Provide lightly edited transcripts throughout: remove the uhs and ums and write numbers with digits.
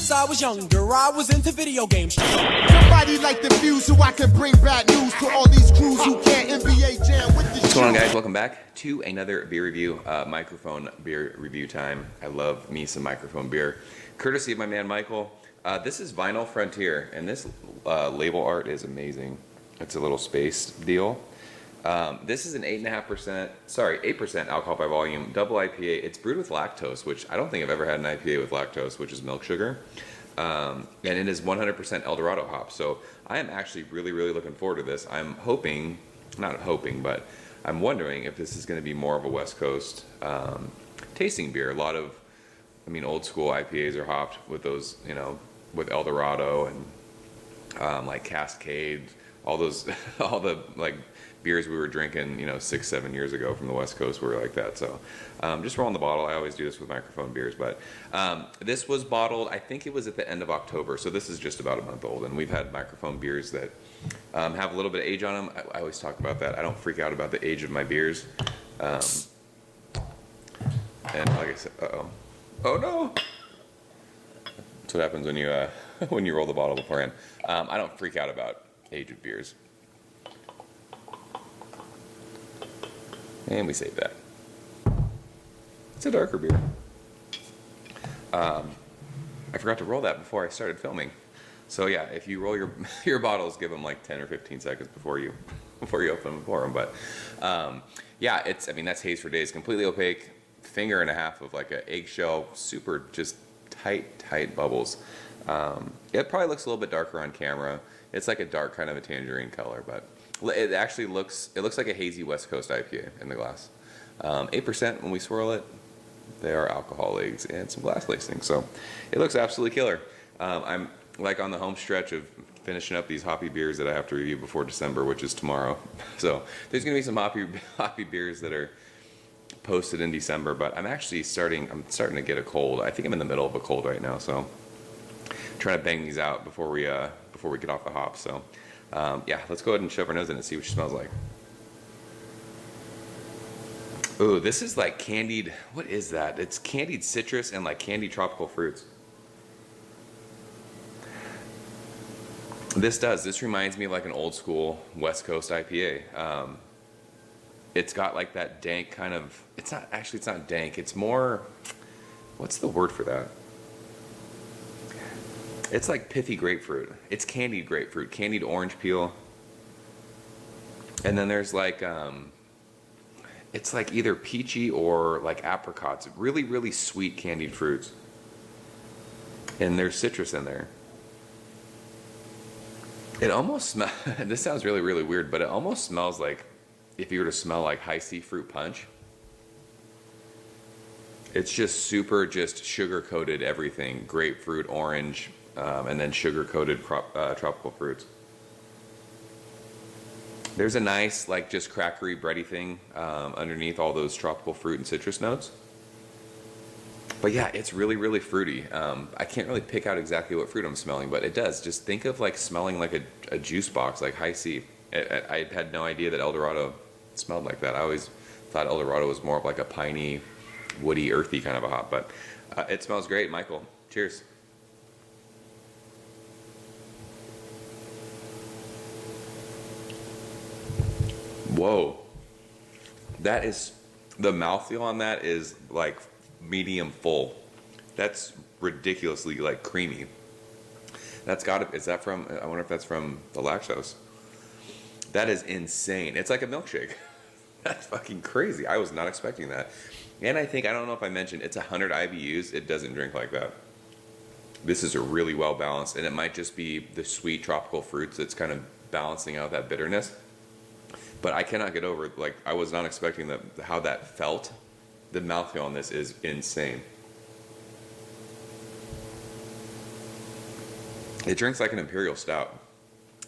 Since I was younger, I was into video games. Somebody like the views so I can bring bad news to all these crews who can't NBA jam with the What's going on, guys? Welcome back to another beer review, Mikerphone beer review time. I love me some Mikerphone beer, courtesy of my man Michael. This is Vinyl Frontier, and this label art is amazing. It's a little space deal. This is an 8% alcohol by volume, double IPA. It's brewed with lactose, which I don't think I've ever had an IPA with lactose, which is milk sugar. And it is 100% Eldorado hop. So I am actually really looking forward to this. I'm hoping, not hoping, but I'm wondering if this is going to be more of a West Coast tasting beer. A lot of, I mean, old school IPAs are hopped with those, you know, with Eldorado and like Cascade, all those, all the like beers we were drinking, you know, 6-7 years ago from the West Coast were like that. So just rolling the bottle. I always do this with Mikerphone beers, but this was bottled, I think it was at the end of October, so this is just about a month old, and we've had Mikerphone beers that have a little bit of age on them. I always talk about that. I don't freak out about the age of my beers. And like I said, oh no, that's what happens when you when you roll the bottle beforehand. I don't freak out about age of beers. And we save that. It's a darker beer. I forgot to roll that before I started filming. So yeah, if you roll your bottles, give them like 10 or 15 seconds before you open and pour them. But yeah, I mean, that's Haze for Days, completely opaque, finger and a half of like an eggshell, super just tight bubbles. It probably looks a little bit darker on camera. It's like a dark kind of a tangerine color, but it actually looks like a hazy West Coast IPA in the glass. 8% when we swirl it. There are alcohol legs and some glass lacing, so it looks absolutely killer. I'm like on the home stretch of finishing up these hoppy beers that I have to review before December, which is tomorrow. So there's gonna be some hoppy beers that are posted in December, but I'm starting to get a cold. I think I'm in the middle of a cold right now, so I'm trying to bang these out before we get off the hops. So yeah, let's go ahead and shove our nose in and see what she smells like. Ooh, this is like candied, what is that? It's candied citrus and like candied tropical fruits. This reminds me of like an old school West Coast IPA. It's got like that dank kind of, it's not dank, it's more, what's the word for that? It's like pithy grapefruit. It's candied grapefruit, candied orange peel. And then there's like, it's like either peachy or like apricots. Really sweet candied fruits. And there's citrus in there. It almost smells, this sounds really weird, but it almost smells like if you were to smell like high C fruit punch. It's just super just sugar coated everything. Grapefruit, orange, and then sugar-coated tropical fruits. There's a nice, like, just crackery, bready thing underneath all those tropical fruit and citrus notes. But yeah, it's really fruity. I can't really pick out exactly what fruit I'm smelling, but it does. Just think of like smelling like a juice box, like high C. I had no idea that Eldorado smelled like that. I always thought Eldorado was more of like a piney, woody, earthy kind of a hop, but it smells great. Michael, cheers. Whoa, that is, the mouthfeel on that is like medium full. That's ridiculously like creamy. That's gotta, is that from, I wonder if that's from the lactose. That is insane. It's like a milkshake. That's fucking crazy. I was not expecting that. And I don't know if I mentioned, it's 100 IBUs. It doesn't drink like that. This is a really well balanced, and it might just be the sweet tropical fruits that's kind of balancing out that bitterness. But I cannot get over it. Like, I was not expecting how that felt. The mouthfeel on this is insane. It drinks like an imperial stout.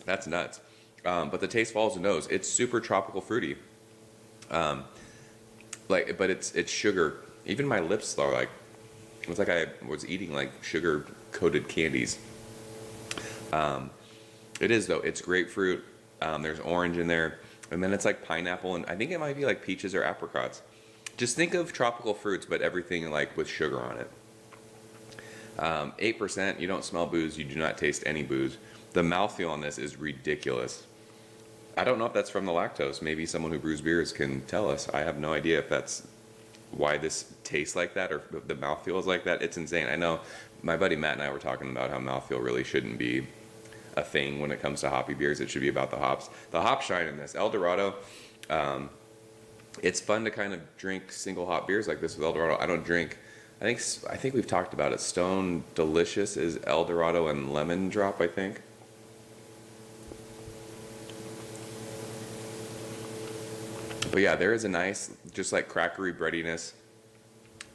That's nuts. But the taste follows the nose. It's super tropical fruity. But it's sugar. Even my lips are like, it was like I was eating like sugar coated candies. It is though. It's grapefruit. There's orange in there. And then it's like pineapple, and I think it might be like peaches or apricots. Just think of tropical fruits, but everything like with sugar on it. 8%, you don't smell booze, you do not taste any booze. The mouthfeel on this is ridiculous. I don't know if that's from the lactose. Maybe someone who brews beers can tell us. I have no idea if that's why this tastes like that or if the mouthfeel is like that. It's insane. I know my buddy Matt and I were talking about how mouthfeel really shouldn't be a thing when it comes to hoppy beers. It should be about the hops. The hop shine in this. El Dorado, it's fun to kind of drink single hop beers like this with El Dorado. I don't drink, I think we've talked about it. Stone Delicious is El Dorado and lemon drop, I think. But yeah, there is a nice, just like crackery breadiness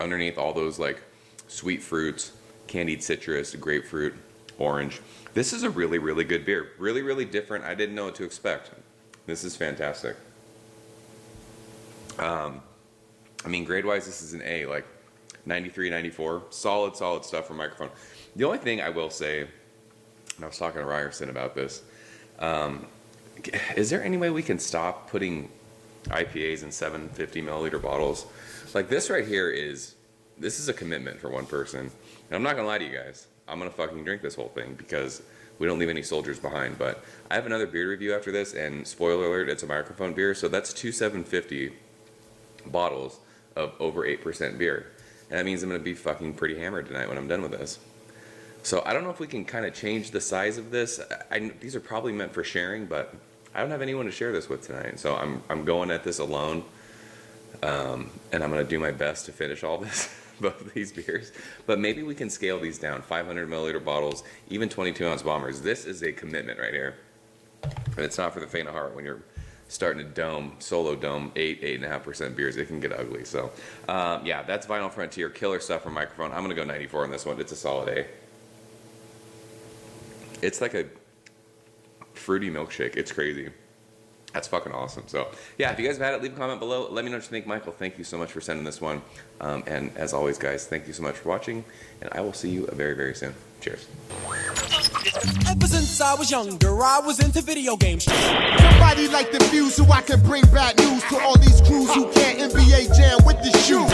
underneath all those like sweet fruits, candied citrus, grapefruit, orange. This is a really, really good beer. Really, really different. I didn't know what to expect. This is fantastic. I mean, grade-wise, this is an A, like 93, 94. Solid, solid stuff from Mikerphone. The only thing I will say, and I was talking to Ryerson about this, is there any way we can stop putting IPAs in 750 milliliter bottles? Like this right here this is a commitment for one person. And I'm not gonna lie to you guys. I'm gonna fucking drink this whole thing because we don't leave any soldiers behind. But I have another beer review after this, and spoiler alert, it's a Mikerphone beer. So that's two 750 bottles of over 8% beer. And that means I'm gonna be fucking pretty hammered tonight when I'm done with this. So I don't know if we can kind of change the size of this. These are probably meant for sharing, but I don't have anyone to share this with tonight. So I'm going at this alone. And I'm gonna do my best to finish all this, both of these beers. But maybe we can scale these down, 500 milliliter bottles, even 22 ounce bombers. This is a commitment right here. And it's not for the faint of heart. When you're starting to solo dome 8.5% beers, it can get ugly. So yeah, that's Vinyl Frontier, killer stuff from Mikerphone. I'm gonna go 94 on this one. It's a solid A. It's like a fruity milkshake. It's crazy. That's fucking awesome. So yeah, if you guys have had it, leave a comment below. Let me know what you think. Michael, thank you so much for sending this one. And as always, guys, thank you so much for watching, and I will see you very, very soon. Cheers. Ever since I was younger, I was into video games. Somebody like the fuse so I can bring bad news to all these crews who can't NBA jam with the shoe.